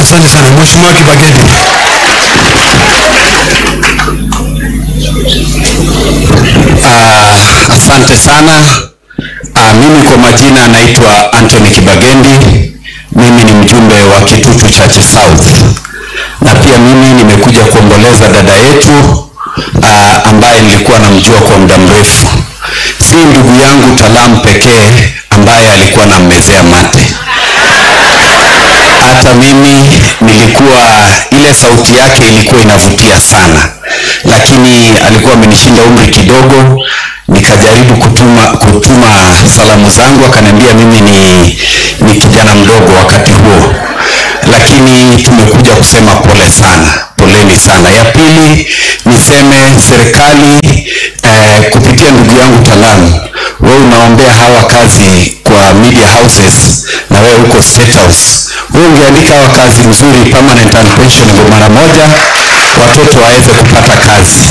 Asante sana Mheshimiwa Kibageni. Asante sana. Mimi kwa majina naitwa Anthony Kibagendi. Mimi ni mjumbe wa Kitutu Chache South. Na pia mimi nimekuja kuomboleza dada yetu ambaye nilikuwa namjua kwa muda mrefu. Si ndugu yangu Talam pekee ambaye alikuwa anammezea mate. Hata mimi nilikuwa, ile sauti yake ilikuwa inavutia sana. Lakini alikuwa amenishinda umri kidogo, nikajaribu kutuma salamu zangu, akaniambia mimi ni kijana mdogo wakati huo. Lakini tumekuja kusema pole sana, poleni sana. Ya pili niseme serikali kupitia ndugu yangu Talam, wewe unaombea hawa kazi kwa media houses na wewe uko State House. Wewe ungeandika hawa kazi nzuri, permanent and pensionable mara moja, watoto waweze kupata kazi.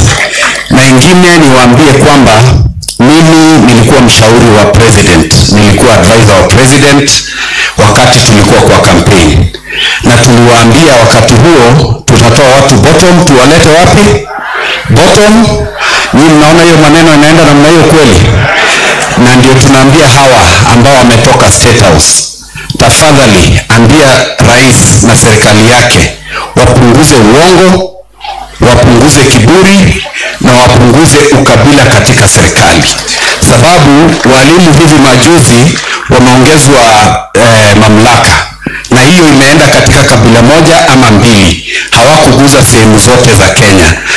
Na ingine niwaambie kwamba mimi nilikuwa mshauri wa president, nilikuwa advisor wa president wakati tulikuwa kwa campaign. Na tuliwaambia wakati huo tutatoa watu bottom, tuwalete wapi? Bottom. Nyinyi mnaona hiyo maneno inaenda namna hiyo kweli? Na ndio tunaambia hawa ambao wametoka State House, tafadhali ambia rais na serikali yake wapunguze uongo, wapunguze kiburi na wapunguze ukabila katika serikali. Sababu walimu hivi majuzi wameongezwa mamlaka, na hiyo imeenda katika kabila moja ama mbili, hawakuguza sehemu zote za Kenya.